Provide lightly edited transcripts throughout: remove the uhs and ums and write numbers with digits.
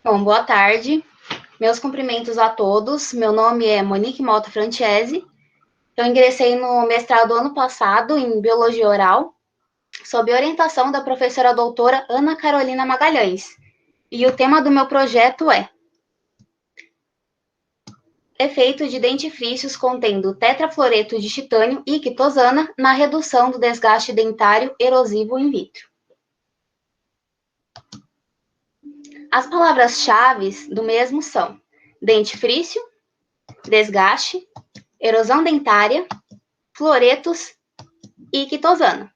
Bom, boa tarde. Meus cumprimentos a todos. Meu nome é Monique Malta Francese. Eu ingressei no mestrado ano passado em Biologia Oral, sob orientação da professora doutora Ana Carolina Magalhães. E o tema do meu projeto é efeito de dentifrícios contendo tetrafluoreto de titânio e quitosana na redução do desgaste dentário erosivo in vitro. As palavras-chave do mesmo são dentifrício, desgaste, erosão dentária, fluoretos e quitosana.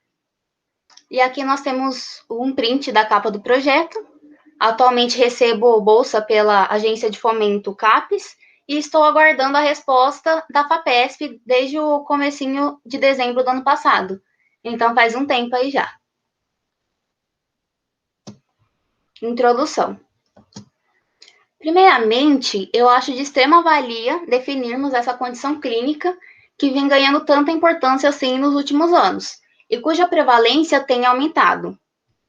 E aqui nós temos um print da capa do projeto. Atualmente recebo bolsa pela Agência de Fomento CAPES e estou aguardando a resposta da FAPESP desde o comecinho de dezembro do ano passado. Então faz um tempo aí já. Introdução. Primeiramente, eu acho de extrema valia definirmos essa condição clínica que vem ganhando tanta importância assim nos últimos anos e cuja prevalência tem aumentado.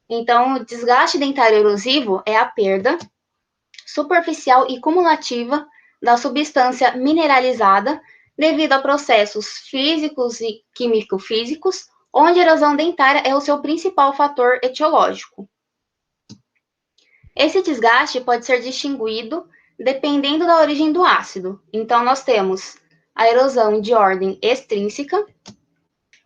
Então, o desgaste dentário erosivo é a perda superficial e cumulativa da substância mineralizada devido a processos físicos e químico-físicos, onde a erosão dentária é o seu principal fator etiológico. Esse desgaste pode ser distinguido dependendo da origem do ácido. Então, nós temos a erosão de ordem extrínseca,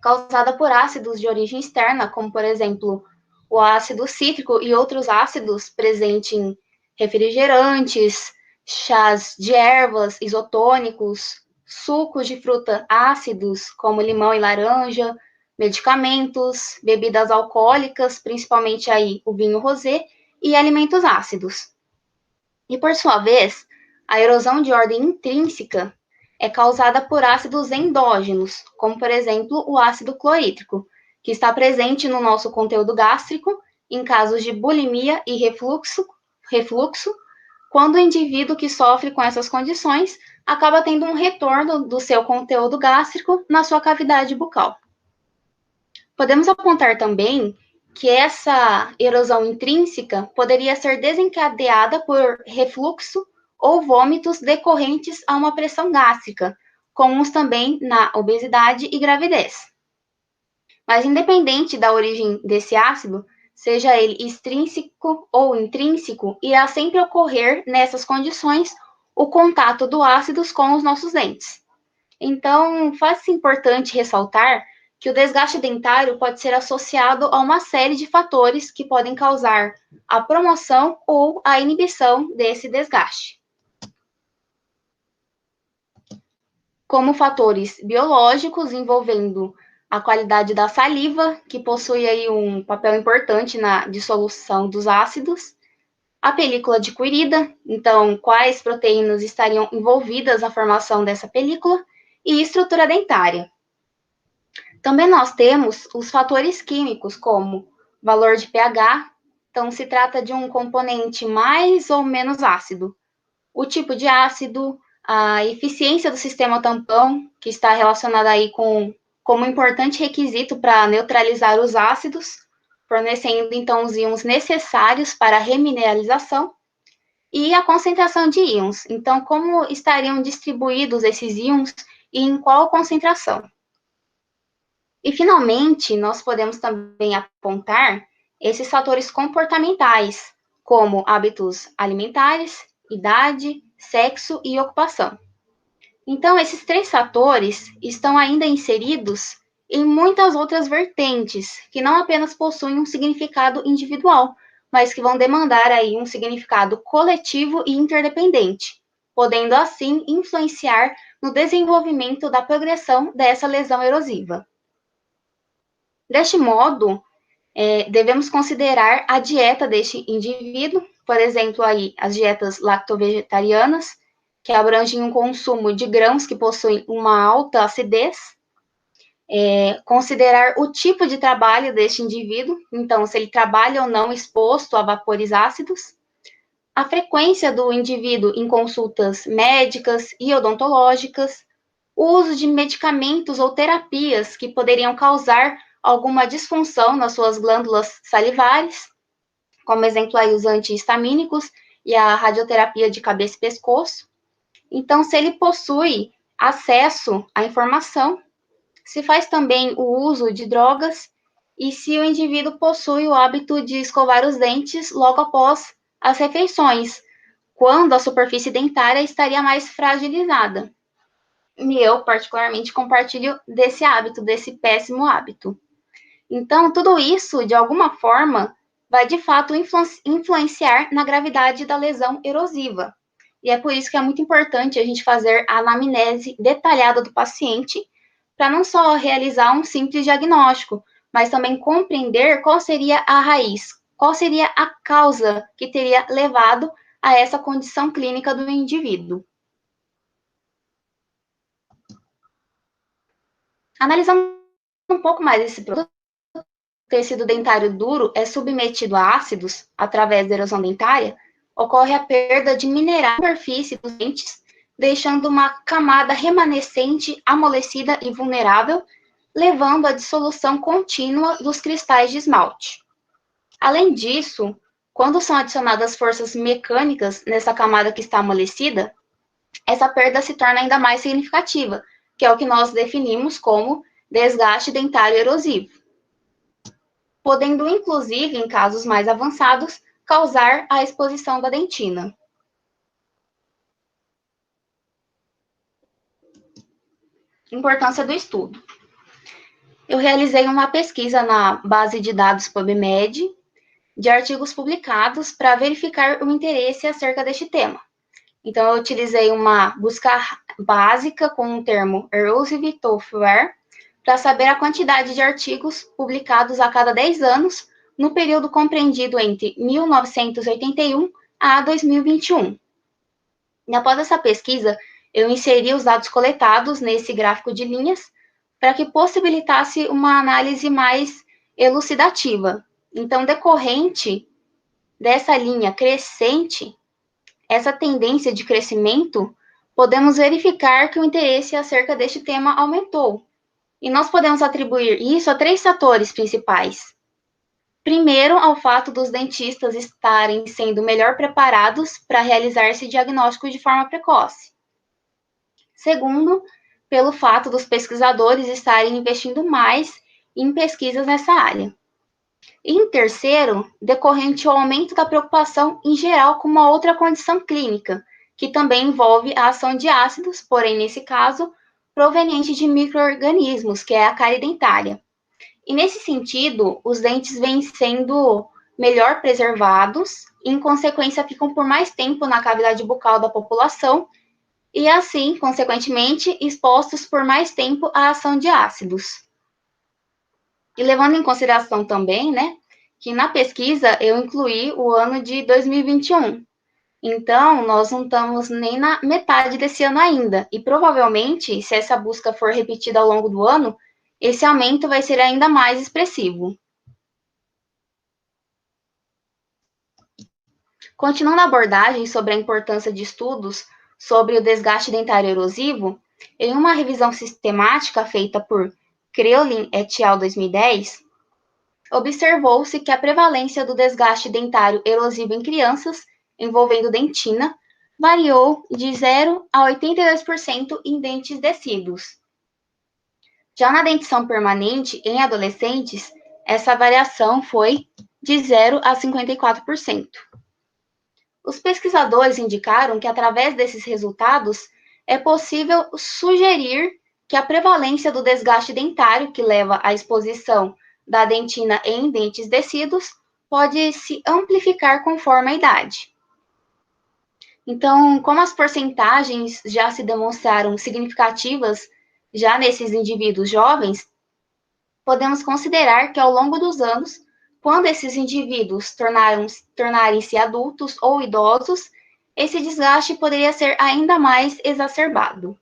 causada por ácidos de origem externa, como, por exemplo, o ácido cítrico e outros ácidos presentes em refrigerantes, chás de ervas isotônicos, sucos de fruta ácidos, como limão e laranja, medicamentos, bebidas alcoólicas, principalmente aí o vinho rosé, e alimentos ácidos. E, por sua vez, a erosão de ordem intrínseca é causada por ácidos endógenos, como, por exemplo, o ácido clorídrico, que está presente no nosso conteúdo gástrico em casos de bulimia e refluxo, quando o indivíduo que sofre com essas condições acaba tendo um retorno do seu conteúdo gástrico na sua cavidade bucal. Podemos apontar também que essa erosão intrínseca poderia ser desencadeada por refluxo ou vômitos decorrentes a uma pressão gástrica, comuns também na obesidade e gravidez. Mas independente da origem desse ácido, seja ele extrínseco ou intrínseco, irá sempre ocorrer nessas condições o contato do ácido com os nossos dentes. Então, faz-se importante ressaltar que o desgaste dentário pode ser associado a uma série de fatores que podem causar a promoção ou a inibição desse desgaste. Como fatores biológicos envolvendo a qualidade da saliva, que possui aí um papel importante na dissolução dos ácidos, a película adquirida, então quais proteínas estariam envolvidas na formação dessa película, e estrutura dentária. Também nós temos os fatores químicos, como valor de pH, então se trata de um componente mais ou menos ácido. O tipo de ácido, a eficiência do sistema tampão, que está relacionada aí como importante requisito para neutralizar os ácidos, fornecendo então os íons necessários para a remineralização, e a concentração de íons. Então, como estariam distribuídos esses íons e em qual concentração? E, finalmente, nós podemos também apontar esses fatores comportamentais, como hábitos alimentares, idade, sexo e ocupação. Então, esses três fatores estão ainda inseridos em muitas outras vertentes, que não apenas possuem um significado individual, mas que vão demandar aí um significado coletivo e interdependente, podendo assim influenciar no desenvolvimento da progressão dessa lesão erosiva. Deste modo, devemos considerar a dieta deste indivíduo, por exemplo, aí, as dietas lacto-vegetarianas, que abrangem um consumo de grãos que possuem uma alta acidez, considerar o tipo de trabalho deste indivíduo, então, se ele trabalha ou não exposto a vapores ácidos, a frequência do indivíduo em consultas médicas e odontológicas, o uso de medicamentos ou terapias que poderiam causar alguma disfunção nas suas glândulas salivares, como exemplo aí os antihistamínicos e a radioterapia de cabeça e pescoço. Então, se ele possui acesso à informação, se faz também o uso de drogas e se o indivíduo possui o hábito de escovar os dentes logo após as refeições, quando a superfície dentária estaria mais fragilizada. E eu, particularmente, compartilho desse hábito, desse péssimo hábito. Então, tudo isso, de alguma forma, vai de fato influenciar na gravidade da lesão erosiva. E é por isso que é muito importante a gente fazer a anamnese detalhada do paciente, para não só realizar um simples diagnóstico, mas também compreender qual seria a raiz, qual seria a causa que teria levado a essa condição clínica do indivíduo. Analisando um pouco mais esse produto, o tecido dentário duro é submetido a ácidos através da erosão dentária, ocorre a perda de minerais na superfície dos dentes, deixando uma camada remanescente amolecida e vulnerável, levando à dissolução contínua dos cristais de esmalte. Além disso, quando são adicionadas forças mecânicas nessa camada que está amolecida, essa perda se torna ainda mais significativa, que é o que nós definimos como desgaste dentário erosivo, podendo, inclusive, em casos mais avançados, causar a exposição da dentina. Importância do estudo. Eu realizei uma pesquisa na base de dados PubMed de artigos publicados para verificar o interesse acerca deste tema. Então, eu utilizei uma busca básica com o termo Erosive Tooth Wear para saber a quantidade de artigos publicados a cada 10 anos no período compreendido entre 1981 a 2021. E após essa pesquisa, eu inseri os dados coletados nesse gráfico de linhas para que possibilitasse uma análise mais elucidativa. Então, decorrente dessa linha crescente, essa tendência de crescimento, podemos verificar que o interesse acerca deste tema aumentou. E nós podemos atribuir isso a 3 fatores principais. Primeiro, ao fato dos dentistas estarem sendo melhor preparados para realizar esse diagnóstico de forma precoce. Segundo, pelo fato dos pesquisadores estarem investindo mais em pesquisas nessa área. E em terceiro, decorrente ao aumento da preocupação em geral com uma outra condição clínica, que também envolve a ação de ácidos, porém, nesse caso, proveniente de micro-organismos, que é a cárie dentária. E nesse sentido, os dentes vêm sendo melhor preservados e, em consequência, ficam por mais tempo na cavidade bucal da população e, assim, consequentemente, expostos por mais tempo à ação de ácidos. E levando em consideração também, né, que na pesquisa eu incluí o ano de 2021. Então, nós não estamos nem na metade desse ano ainda. E provavelmente, se essa busca for repetida ao longo do ano, esse aumento vai ser ainda mais expressivo. Continuando a abordagem sobre a importância de estudos sobre o desgaste dentário erosivo, em uma revisão sistemática feita por Kreolin et al. 2010, observou-se que a prevalência do desgaste dentário erosivo em crianças, envolvendo dentina, variou de 0 a 82% em dentes descidos. Já na dentição permanente, em adolescentes, essa variação foi de 0 a 54%. Os pesquisadores indicaram que, através desses resultados, é possível sugerir que a prevalência do desgaste dentário, que leva à exposição da dentina em dentes descidos, pode se amplificar conforme a idade. Então, como as porcentagens já se demonstraram significativas já nesses indivíduos jovens, podemos considerar que ao longo dos anos, quando esses indivíduos tornarem-se adultos ou idosos, esse desgaste poderia ser ainda mais exacerbado.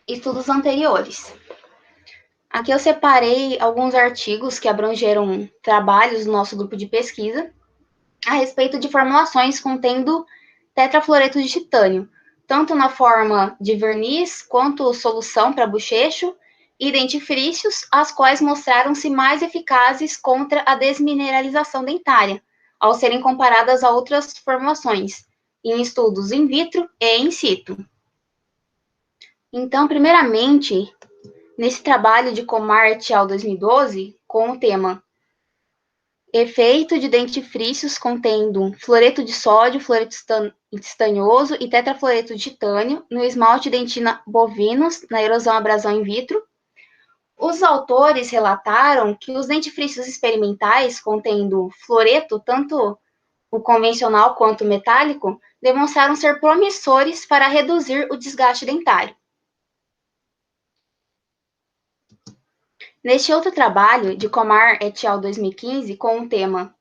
Estudos anteriores. Aqui eu separei alguns artigos que abrangeram trabalhos do nosso grupo de pesquisa a respeito de formulações contendo tetrafluoreto de titânio, tanto na forma de verniz quanto solução para bochecho e dentifrícios, as quais mostraram-se mais eficazes contra a desmineralização dentária, ao serem comparadas a outras formulações, em estudos in vitro e in situ. Então, primeiramente, nesse trabalho de Comar et al. 2012, com o tema efeito de dentifrícios contendo fluoreto de sódio, fluoreto estanhoso e tetrafluoreto de titânio no esmalte dentina bovinos na erosão abrasão in vitro, os autores relataram que os dentifrícios experimentais contendo fluoreto, tanto o convencional quanto o metálico, demonstraram ser promissores para reduzir o desgaste dentário. Neste outro trabalho, de Comar et al. 2015, com o tema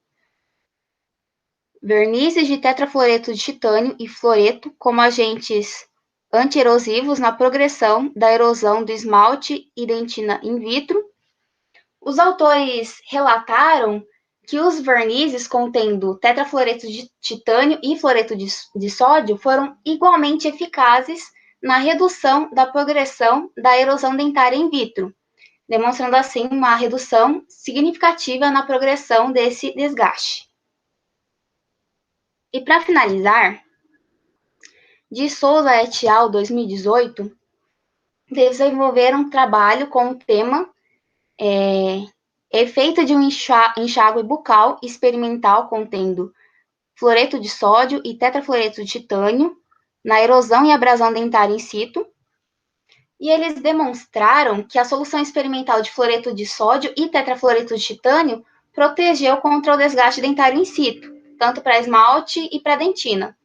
vernizes de tetrafluoreto de titânio e fluoreto como agentes antierosivos na progressão da erosão do esmalte e dentina in vitro, os autores relataram que os vernizes contendo tetrafluoreto de titânio e fluoreto de sódio foram igualmente eficazes na redução da progressão da erosão dentária in vitro, demonstrando assim uma redução significativa na progressão desse desgaste. E para finalizar, de Souza et al. 2018, desenvolveram um trabalho com o tema efeito de um enxágue bucal experimental contendo fluoreto de sódio e tetrafluoreto de titânio na erosão e abrasão dentária in situ, e eles demonstraram que a solução experimental de fluoreto de sódio e tetrafluoreto de titânio protegeu contra o desgaste dentário in situ, tanto para esmalte e para dentina,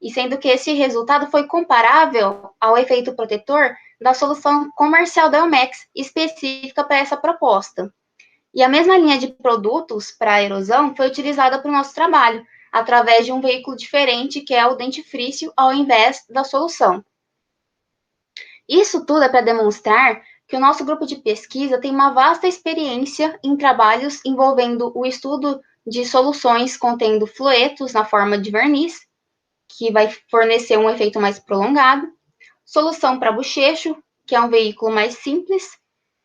e sendo que esse resultado foi comparável ao efeito protetor da solução comercial da Elmex, específica para essa proposta. E a mesma linha de produtos para erosão foi utilizada para o nosso trabalho, através de um veículo diferente, que é o dentifrício, ao invés da solução. Isso tudo é para demonstrar que o nosso grupo de pesquisa tem uma vasta experiência em trabalhos envolvendo o estudo de soluções contendo fluoretos na forma de verniz, que vai fornecer um efeito mais prolongado, solução para bochecho, que é um veículo mais simples,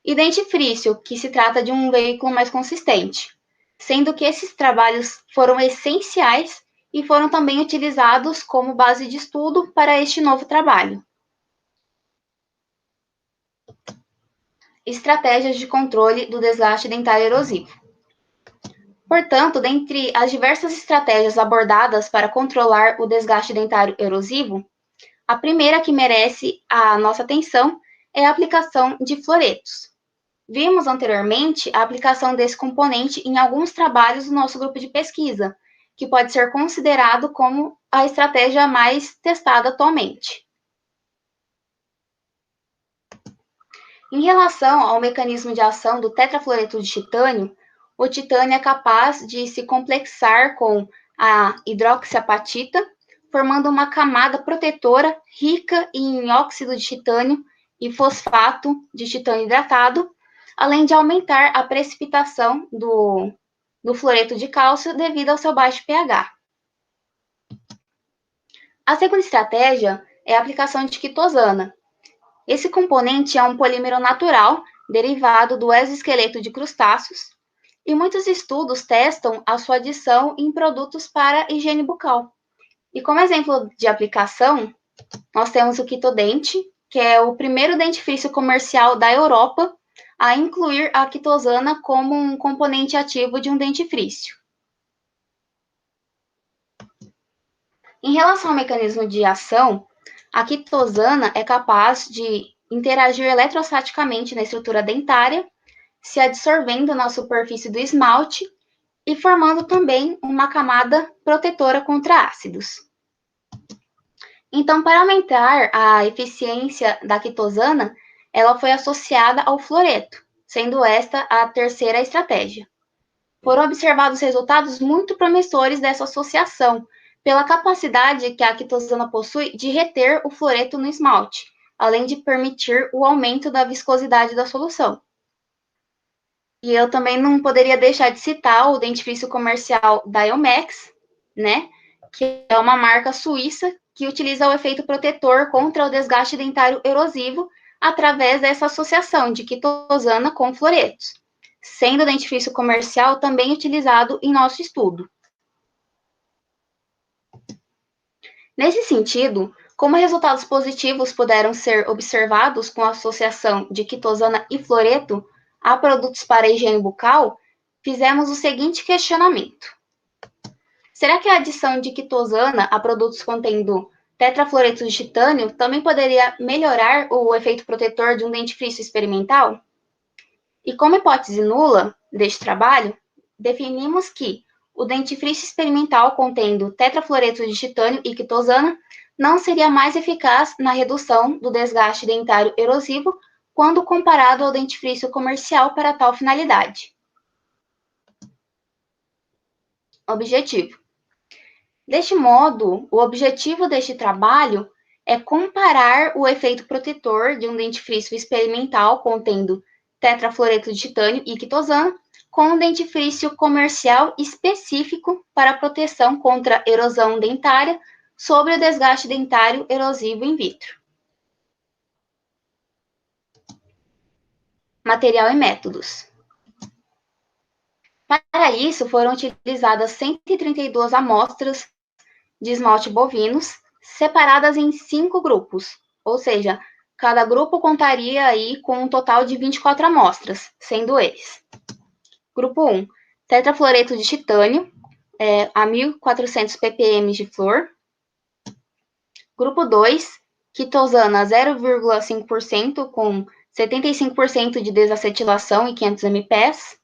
e dentifrício, que se trata de um veículo mais consistente, sendo que esses trabalhos foram essenciais e foram também utilizados como base de estudo para este novo trabalho. Estratégias de controle do desgaste dentário erosivo. Portanto, dentre as diversas estratégias abordadas para controlar o desgaste dentário erosivo, a primeira que merece a nossa atenção é a aplicação de fluoretos. Vimos anteriormente a aplicação desse componente em alguns trabalhos do nosso grupo de pesquisa, que pode ser considerado como a estratégia mais testada atualmente. Em relação ao mecanismo de ação do tetrafluoreto de titânio, o titânio é capaz de se complexar com a hidroxiapatita, formando uma camada protetora rica em óxido de titânio e fosfato de titânio hidratado, além de aumentar a precipitação do fluoreto de cálcio devido ao seu baixo pH. A segunda estratégia é a aplicação de quitosana. Esse componente é um polímero natural derivado do exoesqueleto de crustáceos, e muitos estudos testam a sua adição em produtos para higiene bucal. E como exemplo de aplicação, nós temos o Quitodente, que é o primeiro dentifrício comercial da Europa a incluir a quitosana como um componente ativo de um dentifrício. Em relação ao mecanismo de ação, a quitosana é capaz de interagir eletrostaticamente na estrutura dentária, se adsorvendo na superfície do esmalte e formando também uma camada protetora contra ácidos. Então, para aumentar a eficiência da quitosana, ela foi associada ao fluoreto, sendo esta a terceira estratégia. Foram observados resultados muito promissores dessa associação, pela capacidade que a quitosana possui de reter o fluoreto no esmalte, além de permitir o aumento da viscosidade da solução. E eu também não poderia deixar de citar o dentifrício comercial da Elmex, né? Que é uma marca suíça que utiliza o efeito protetor contra o desgaste dentário erosivo através dessa associação de quitosana com fluoretos, sendo o dentifrício comercial também utilizado em nosso estudo. Nesse sentido, como resultados positivos puderam ser observados com a associação de quitosana e fluoreto a produtos para higiene bucal, fizemos o seguinte questionamento. Será que a adição de quitosana a produtos contendo tetrafluoreto de titânio também poderia melhorar o efeito protetor de um dentifrício experimental? E como hipótese nula deste trabalho, definimos que o dentifrício experimental contendo tetrafluoreto de titânio e quitosana não seria mais eficaz na redução do desgaste dentário erosivo quando comparado ao dentifrício comercial para tal finalidade. Objetivo. Deste modo, o objetivo deste trabalho é comparar o efeito protetor de um dentifrício experimental contendo tetrafluoreto de titânio e quitosana com um dentifrício comercial específico para proteção contra erosão dentária sobre o desgaste dentário erosivo in vitro. Material e métodos. Para isso, foram utilizadas 132 amostras de esmalte bovinos, separadas em 5 grupos, ou seja, cada grupo contaria aí com um total de 24 amostras, sendo eles: Grupo 1, tetrafluoreto de titânio, a 1.400 ppm de flúor. Grupo 2, quitosana 0,5% com 75% de desacetilação e 500 mPs.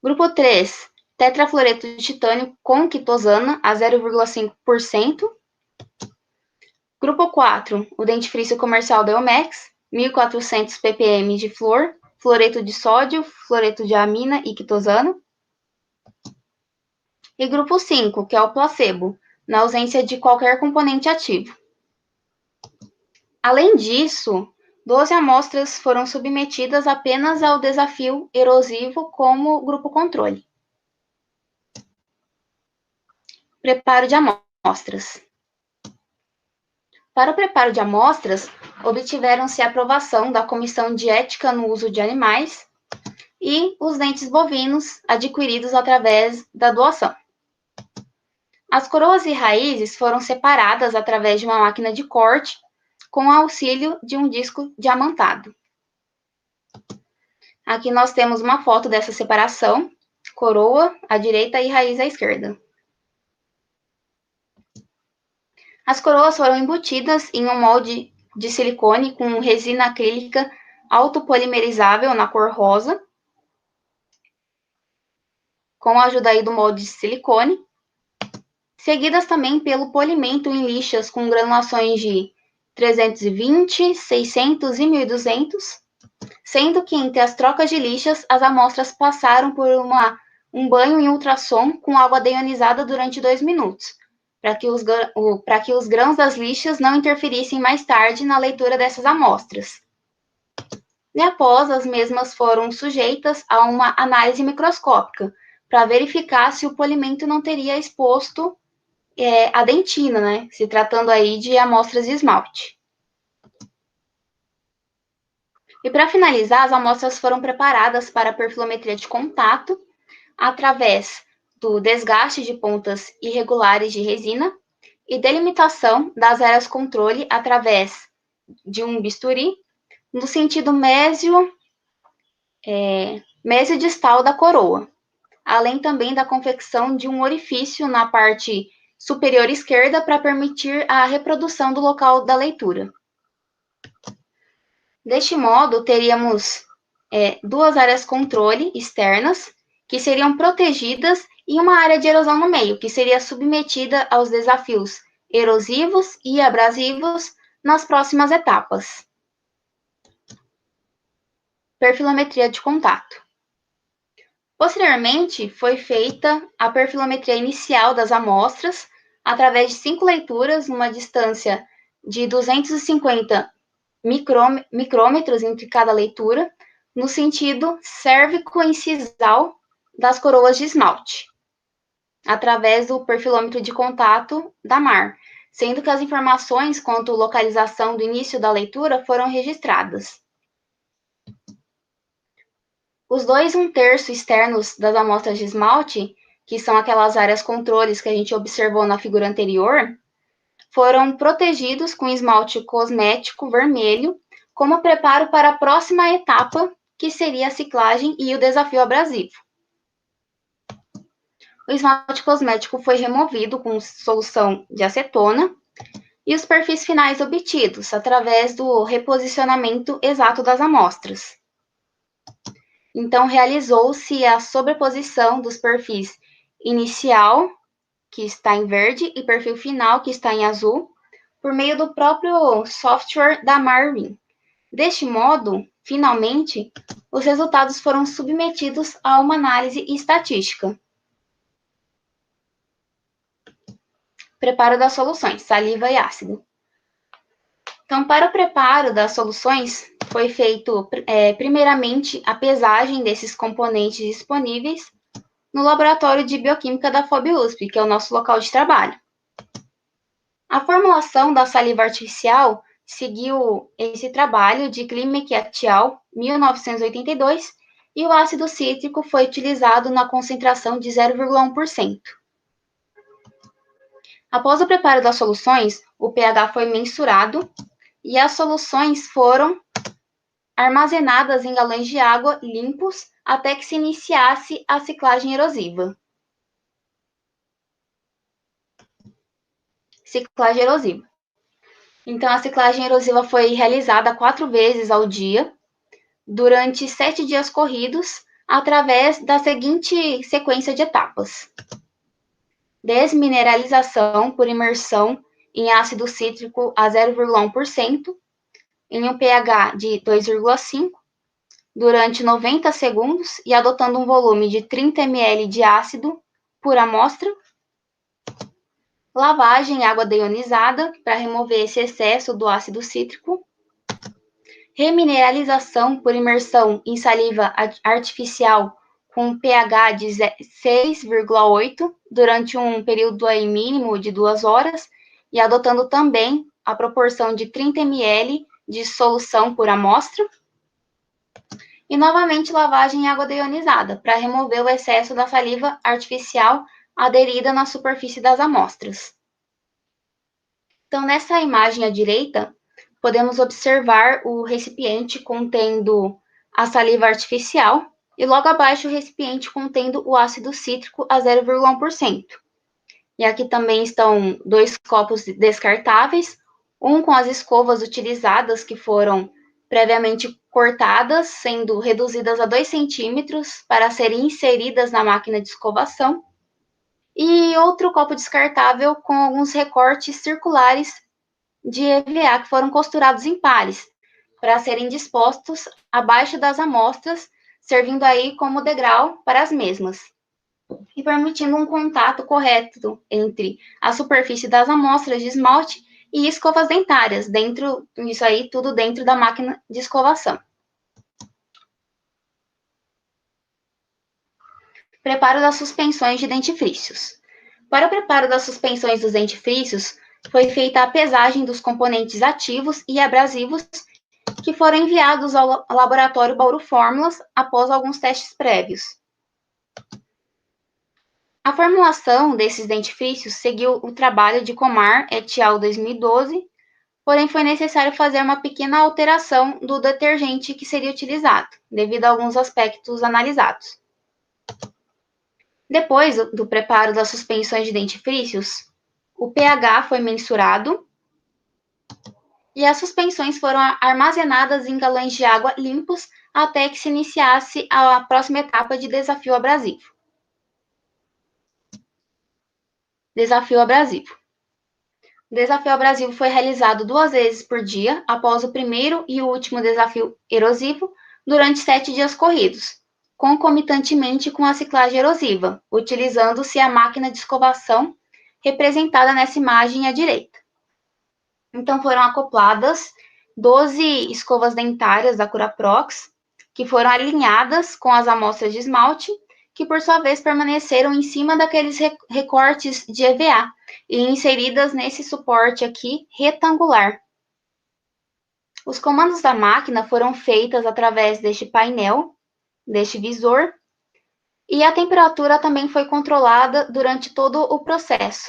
Grupo 3, tetrafluoreto de titânio com quitosana a 0,5%. Grupo 4, o dentifrício comercial Deomex, 1.400 ppm de flúor, fluoreto de sódio, fluoreto de amina e quitosana. E grupo 5, que é o placebo, na ausência de qualquer componente ativo. Além disso, 12 amostras foram submetidas apenas ao desafio erosivo como grupo controle. Preparo de amostras. Para o preparo de amostras, obtiveram-se a aprovação da Comissão de Ética no Uso de Animais e os dentes bovinos adquiridos através da doação. As coroas e raízes foram separadas através de uma máquina de corte com o auxílio de um disco diamantado. Aqui nós temos uma foto dessa separação, coroa à direita e raiz à esquerda. As coroas foram embutidas em um molde de silicone com resina acrílica autopolimerizável na cor rosa, com a ajuda aí do molde de silicone, seguidas também pelo polimento em lixas com granulações de 320, 600 e 1200, sendo que entre as trocas de lixas, as amostras passaram por um banho em ultrassom com água deionizada durante 2 minutos, para que os grãos das lixas não interferissem mais tarde na leitura dessas amostras. E após, as mesmas foram sujeitas a uma análise microscópica, para verificar se o polimento não teria exposto a dentina, né? Se tratando aí de amostras de esmalte. E para finalizar, as amostras foram preparadas para perfilometria de contato através do desgaste de pontas irregulares de resina e delimitação das áreas controle através de um bisturi no sentido mesio-distal da coroa, além também da confecção de um orifício na parte superior esquerda para permitir a reprodução do local da leitura. Deste modo, teríamos 2 áreas controle externas, que seriam protegidas, e uma área de erosão no meio, que seria submetida aos desafios erosivos e abrasivos nas próximas etapas. Perfilometria de contato. Posteriormente, foi feita a perfilometria inicial das amostras, através de 5 leituras, numa distância de 250 micrômetros entre cada leitura, no sentido cérvico-incisal das coroas de esmalte. através do perfilômetro de contato da MAR, sendo que as informações quanto à localização do início da leitura foram registradas. Os 2/3 externos das amostras de esmalte, que são aquelas áreas controles que a gente observou na figura anterior, foram protegidos com esmalte cosmético vermelho, como preparo para a próxima etapa, que seria a ciclagem e o desafio abrasivo. O esmalte cosmético foi removido com solução de acetona e os perfis finais obtidos através do reposicionamento exato das amostras. Então, realizou-se a sobreposição dos perfis inicial, que está em verde, e perfil final, que está em azul, por meio do próprio software da Marvin. Deste modo, finalmente, os resultados foram submetidos a uma análise estatística. Preparo das soluções, saliva e ácido. Então, para o preparo das soluções, foi feito, primeiramente, a pesagem desses componentes disponíveis no Laboratório de Bioquímica da FOB-USP, que é o nosso local de trabalho. A formulação da saliva artificial seguiu esse trabalho de Klimek et al., 1982, e o ácido cítrico foi utilizado na concentração de 0,1%. Após o preparo das soluções, o pH foi mensurado e as soluções foram armazenadas em galões de água limpos até que se iniciasse a ciclagem erosiva. Ciclagem erosiva. Então, a ciclagem erosiva foi realizada 4 vezes ao dia, durante 7 dias corridos, através da seguinte sequência de etapas: desmineralização por imersão em ácido cítrico a 0,1%, em um pH de 2,5, durante 90 segundos e adotando um volume de 30 ml de ácido por amostra. Lavagem em água deionizada para remover esse excesso do ácido cítrico. Remineralização por imersão em saliva artificial com pH de 6,8 durante um período aí mínimo de 2 horas e adotando também a proporção de 30 ml de solução por amostra. E novamente lavagem em água deionizada para remover o excesso da saliva artificial aderida na superfície das amostras. Então, nessa imagem à direita, podemos observar o recipiente contendo a saliva artificial e logo abaixo o recipiente contendo o ácido cítrico a 0,1%. E aqui também estão 2 copos descartáveis, um com as escovas utilizadas que foram previamente cortadas, sendo reduzidas a 2 centímetros para serem inseridas na máquina de escovação, e outro copo descartável com alguns recortes circulares de EVA que foram costurados em pares para serem dispostos abaixo das amostras, servindo aí como degrau para as mesmas e permitindo um contato correto entre a superfície das amostras de esmalte e escovas dentárias, dentro isso aí tudo dentro da máquina de escovação. Preparo das suspensões de dentifrícios. Para o preparo das suspensões dos dentifrícios, foi feita a pesagem dos componentes ativos e abrasivos que foram enviados ao laboratório Bauru Fórmulas após alguns testes prévios. A formulação desses dentifrícios seguiu o trabalho de Comar et al. 2012, porém foi necessário fazer uma pequena alteração do detergente que seria utilizado, devido a alguns aspectos analisados. Depois do preparo das suspensões de dentifrícios, o pH foi mensurado e as suspensões foram armazenadas em galões de água limpos até que se iniciasse a próxima etapa de desafio abrasivo. Desafio abrasivo. O desafio abrasivo foi realizado 2 vezes por dia, após o primeiro e o último desafio erosivo, durante 7 dias corridos, concomitantemente com a ciclagem erosiva, utilizando-se a máquina de escovação representada nessa imagem à direita. Então, foram acopladas 12 escovas dentárias da Curaprox, que foram alinhadas com as amostras de esmalte que por sua vez permaneceram em cima daqueles recortes de EVA e inseridas nesse suporte aqui retangular. Os comandos da máquina foram feitos através deste painel, deste visor, e a temperatura também foi controlada durante todo o processo.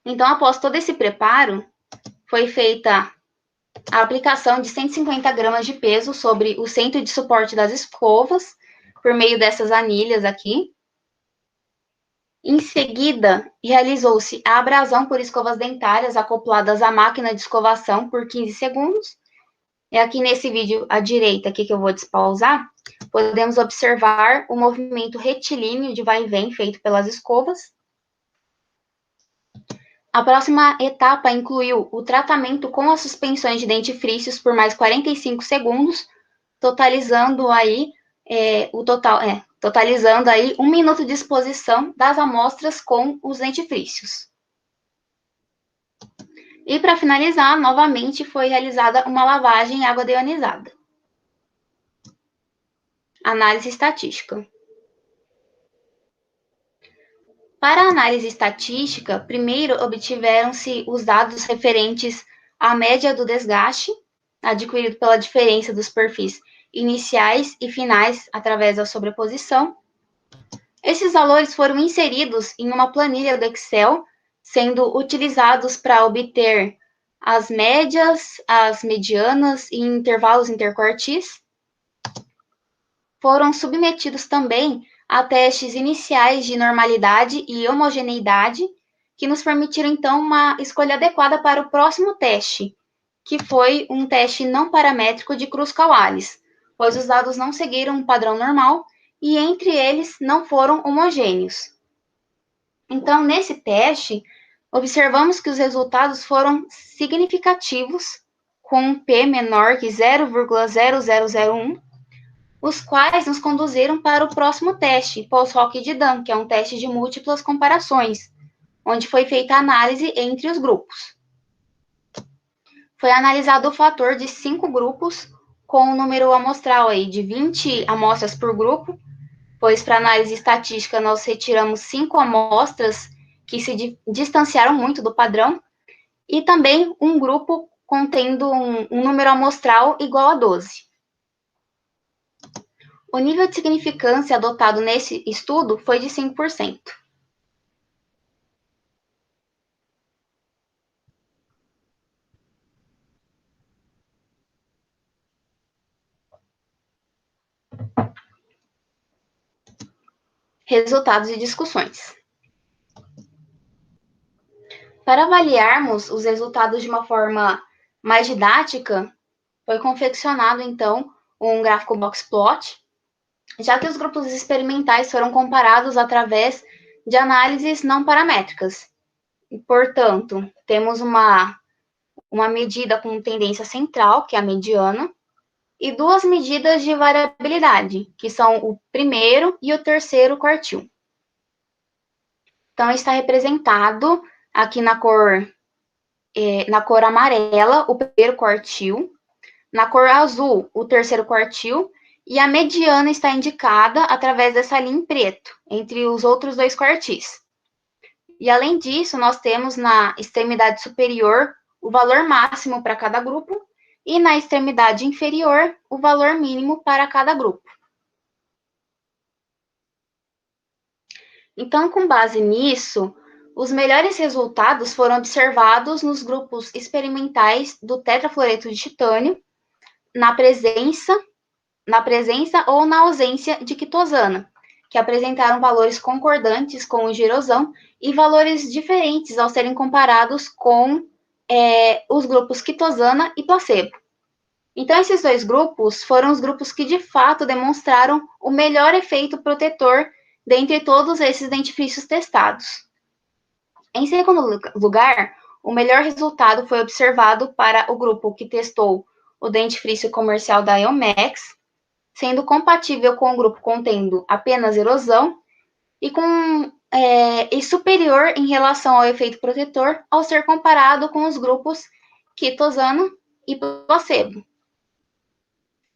Então, após todo esse preparo, foi feita a aplicação de 150 gramas de peso sobre o centro de suporte das escovas, por meio dessas anilhas aqui. Em seguida, realizou-se a abrasão por escovas dentárias acopladas à máquina de escovação por 15 segundos. E aqui nesse vídeo à direita, aqui que eu vou despausar, podemos observar o movimento retilíneo de vai e vem feito pelas escovas. A próxima etapa incluiu o tratamento com as suspensões de dentifrícios por mais 45 segundos, totalizando aí totalizando aí 1 minuto de exposição das amostras com os dentifrícios. E para finalizar, novamente foi realizada uma lavagem em água deionizada. Análise estatística. Para a análise estatística, primeiro obtiveram-se os dados referentes à média do desgaste, adquirido pela diferença dos perfis iniciais e finais através da sobreposição. Esses valores foram inseridos em uma planilha do Excel, sendo utilizados para obter as médias, as medianas e intervalos interquartis. Foram submetidos também a testes iniciais de normalidade e homogeneidade, que nos permitiram, então, uma escolha adequada para o próximo teste, que foi um teste não paramétrico de Kruskal-Wallis, pois os dados não seguiram um padrão normal e, entre eles, não foram homogêneos. Então, nesse teste, observamos que os resultados foram significativos, com um P menor que 0,0001, os quais nos conduziram para o próximo teste, post-hoc de Dunn, que é um teste de múltiplas comparações, onde foi feita a análise entre os grupos. Foi analisado o fator de 5 grupos, com um número amostral aí de 20 amostras por grupo, pois para análise estatística nós retiramos 5 amostras que se distanciaram muito do padrão, e também um grupo contendo um número amostral igual a 12. O nível de significância adotado nesse estudo foi de 5%. Resultados e discussões. Para avaliarmos os resultados de uma forma mais didática, foi confeccionado, então, um gráfico box plot, já que os grupos experimentais foram comparados através de análises não paramétricas. E, portanto, temos uma medida com tendência central, que é a mediana, e duas medidas de variabilidade, que são o primeiro e o terceiro quartil. Então, está representado aqui na cor amarela, o primeiro quartil, na cor azul, o terceiro quartil, e a mediana está indicada através dessa linha em preto, entre os outros dois quartis. E, além disso, nós temos na extremidade superior o valor máximo para cada grupo, e na extremidade inferior, o valor mínimo para cada grupo. Então, com base nisso, os melhores resultados foram observados nos grupos experimentais do tetrafluoreto de titânio, na presença ou na ausência de quitosana, que apresentaram valores concordantes com o girosão e valores diferentes ao serem comparados com os grupos quitosana e placebo. Então, esses dois grupos foram os grupos que, de fato, demonstraram o melhor efeito protetor dentre todos esses dentifrícios testados. Em segundo lugar, o melhor resultado foi observado para o grupo que testou o dentifrício comercial da Elmex, sendo compatível com o grupo contendo apenas erosão e superior em relação ao efeito protetor ao ser comparado com os grupos quitosana e placebo.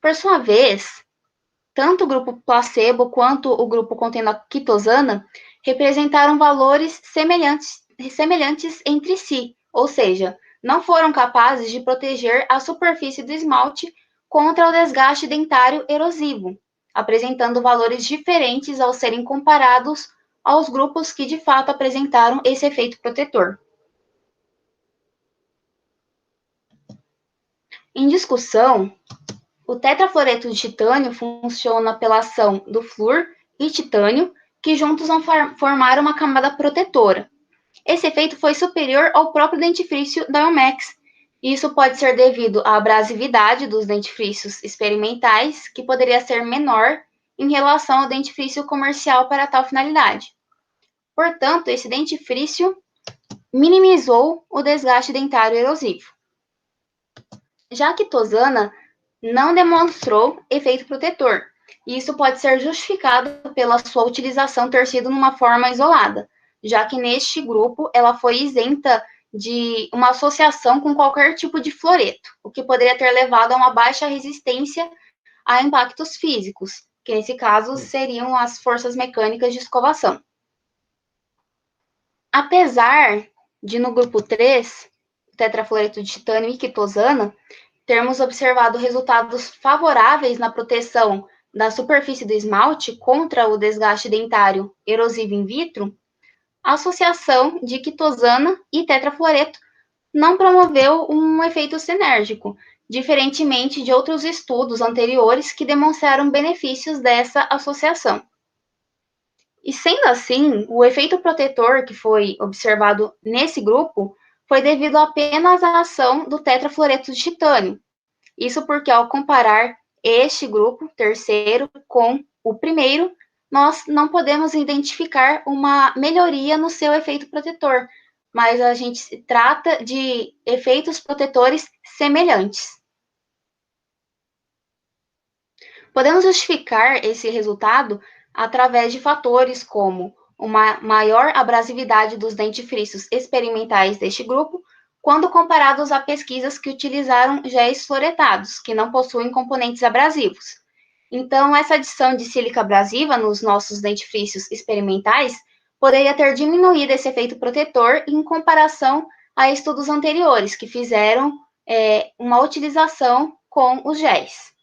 Por sua vez, tanto o grupo placebo quanto o grupo contendo a quitosana representaram valores semelhantes entre si, ou seja, não foram capazes de proteger a superfície do esmalte contra o desgaste dentário erosivo, apresentando valores diferentes ao serem comparados aos grupos que de fato apresentaram esse efeito protetor. Em discussão, o tetrafluoreto de titânio funciona pela ação do flúor e titânio, que juntos vão formar uma camada protetora. Esse efeito foi superior ao próprio dentifrício da Elmex. Isso pode ser devido à abrasividade dos dentifrícios experimentais, que poderia ser menor em relação ao dentifrício comercial para tal finalidade. Portanto, esse dentifrício minimizou o desgaste dentário erosivo. Já a quitosana não demonstrou efeito protetor, e isso pode ser justificado pela sua utilização ter sido numa forma isolada, já que neste grupo ela foi isenta de uma associação com qualquer tipo de fluoreto, o que poderia ter levado a uma baixa resistência a impactos físicos, que nesse caso seriam as forças mecânicas de escovação. Apesar de no grupo 3, tetrafluoreto de titânio e quitosana, termos observado resultados favoráveis na proteção da superfície do esmalte contra o desgaste dentário erosivo in vitro, a associação de quitosana e tetrafluoreto não promoveu um efeito sinérgico, diferentemente de outros estudos anteriores que demonstraram benefícios dessa associação. E sendo assim, o efeito protetor que foi observado nesse grupo foi devido apenas à ação do tetrafluoreto de titânio. Isso porque, ao comparar este grupo, terceiro, com o primeiro, nós não podemos identificar uma melhoria no seu efeito protetor, mas a gente trata de efeitos protetores semelhantes. Podemos justificar esse resultado através de fatores como uma maior abrasividade dos dentifrícios experimentais deste grupo, quando comparados a pesquisas que utilizaram géis fluoretados, que não possuem componentes abrasivos. Então, essa adição de sílica abrasiva nos nossos dentifrícios experimentais poderia ter diminuído esse efeito protetor em comparação a estudos anteriores, que fizeram uma utilização com os géis.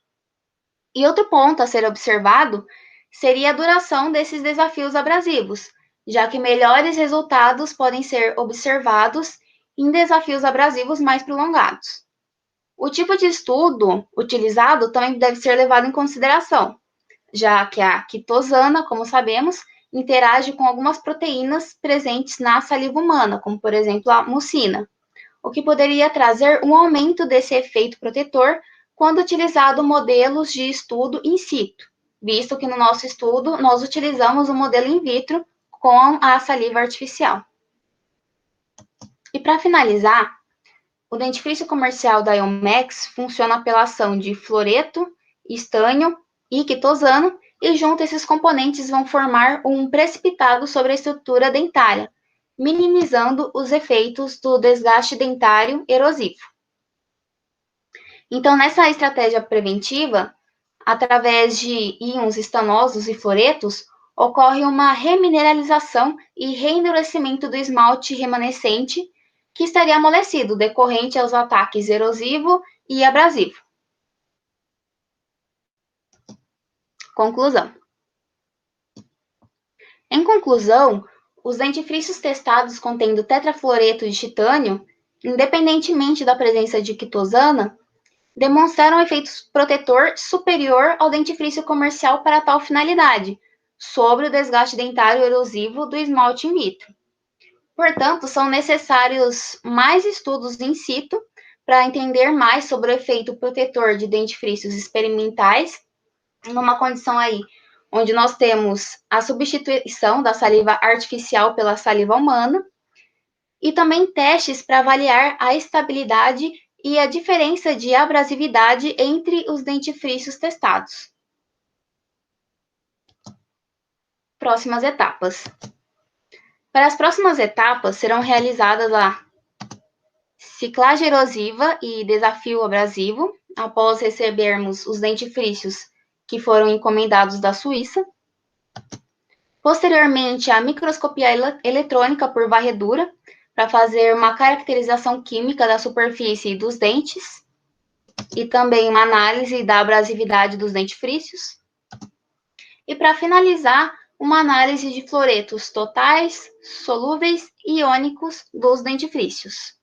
E outro ponto a ser observado seria a duração desses desafios abrasivos, já que melhores resultados podem ser observados em desafios abrasivos mais prolongados. O tipo de estudo utilizado também deve ser levado em consideração, já que a quitosana, como sabemos, interage com algumas proteínas presentes na saliva humana, como por exemplo a mucina, o que poderia trazer um aumento desse efeito protetor quando utilizado modelos de estudo in situ, visto que no nosso estudo nós utilizamos o modelo in vitro com a saliva artificial. E para finalizar, o dentifrício comercial da Elmex funciona pela ação de fluoreto, estânio e quitosano, e junto esses componentes vão formar um precipitado sobre a estrutura dentária, minimizando os efeitos do desgaste dentário erosivo. Então, nessa estratégia preventiva, através de íons estanosos e fluoretos, ocorre uma remineralização e reendurecimento do esmalte remanescente, que estaria amolecido, decorrente aos ataques erosivo e abrasivo. Conclusão. Em conclusão, os dentifrícios testados contendo tetrafluoreto de titânio, independentemente da presença de quitosana, demonstraram efeito protetor superior ao dentifrício comercial para tal finalidade, sobre o desgaste dentário erosivo do esmalte in vitro. Portanto, são necessários mais estudos in situ para entender mais sobre o efeito protetor de dentifrícios experimentais, numa condição aí onde nós temos a substituição da saliva artificial pela saliva humana, e também testes para avaliar a estabilidade e a diferença de abrasividade entre os dentifrícios testados. Próximas etapas. Para as próximas etapas, serão realizadas a ciclagem erosiva e desafio abrasivo, após recebermos os dentifrícios que foram encomendados da Suíça. Posteriormente, a microscopia eletrônica por varredura, para fazer uma caracterização química da superfície dos dentes, e também uma análise da abrasividade dos dentifrícios. E para finalizar, uma análise de fluoretos totais, solúveis e iônicos dos dentifrícios,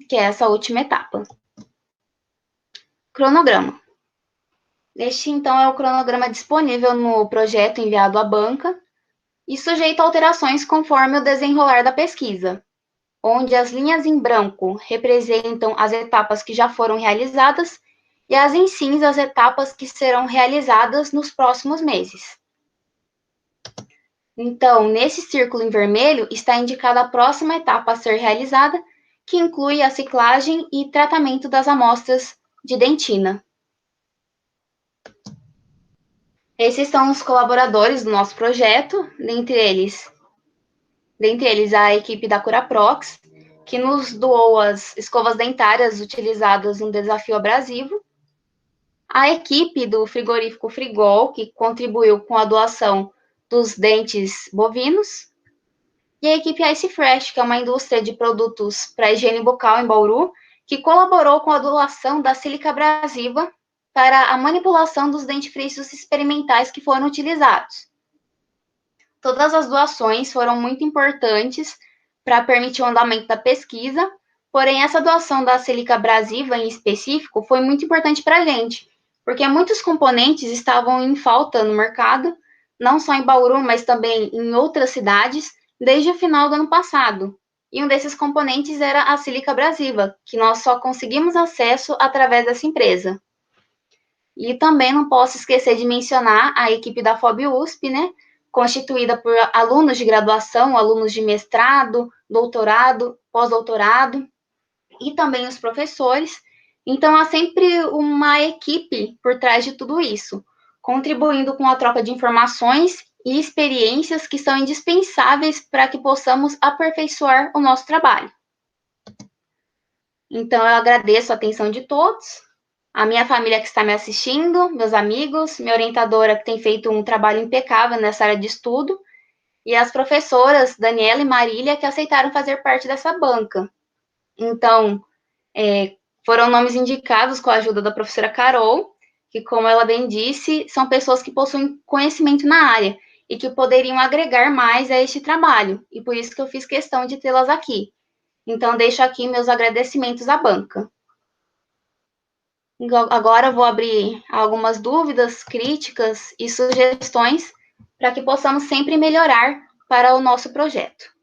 que é essa última etapa. Cronograma. Este, então, é o cronograma disponível no projeto enviado à banca e sujeito a alterações conforme o desenrolar da pesquisa, onde as linhas em branco representam as etapas que já foram realizadas e as em cinza as etapas que serão realizadas nos próximos meses. Então, nesse círculo em vermelho está indicada a próxima etapa a ser realizada, que inclui a ciclagem e tratamento das amostras de dentina. Esses são os colaboradores do nosso projeto, dentre eles a equipe da Curaprox, que nos doou as escovas dentárias utilizadas no desafio abrasivo, a equipe do frigorífico Frigol, que contribuiu com a doação dos dentes bovinos, e a equipe Ice Fresh, que é uma indústria de produtos para higiene bucal em Bauru, que colaborou com a doação da sílica abrasiva para a manipulação dos dentifrícios experimentais que foram utilizados. Todas as doações foram muito importantes para permitir o andamento da pesquisa, porém essa doação da sílica abrasiva em específico foi muito importante para a gente, porque muitos componentes estavam em falta no mercado, não só em Bauru, mas também em outras cidades, desde o final do ano passado. E um desses componentes era a sílica abrasiva, que nós só conseguimos acesso através dessa empresa. E também não posso esquecer de mencionar a equipe da FOB USP, né, constituída por alunos de graduação, alunos de mestrado, doutorado, pós-doutorado, e também os professores. Então, há sempre uma equipe por trás de tudo isso, contribuindo com a troca de informações e experiências que são indispensáveis para que possamos aperfeiçoar o nosso trabalho. Então, eu agradeço a atenção de todos, a minha família que está me assistindo, meus amigos, minha orientadora que tem feito um trabalho impecável nessa área de estudo, e as professoras Daniela e Marília que aceitaram fazer parte dessa banca. Então, foram nomes indicados com a ajuda da professora Carol, que, como ela bem disse, são pessoas que possuem conhecimento na área e que poderiam agregar mais a este trabalho, e por isso que eu fiz questão de tê-las aqui. Então, deixo aqui meus agradecimentos à banca. Agora eu vou abrir algumas dúvidas, críticas e sugestões para que possamos sempre melhorar para o nosso projeto.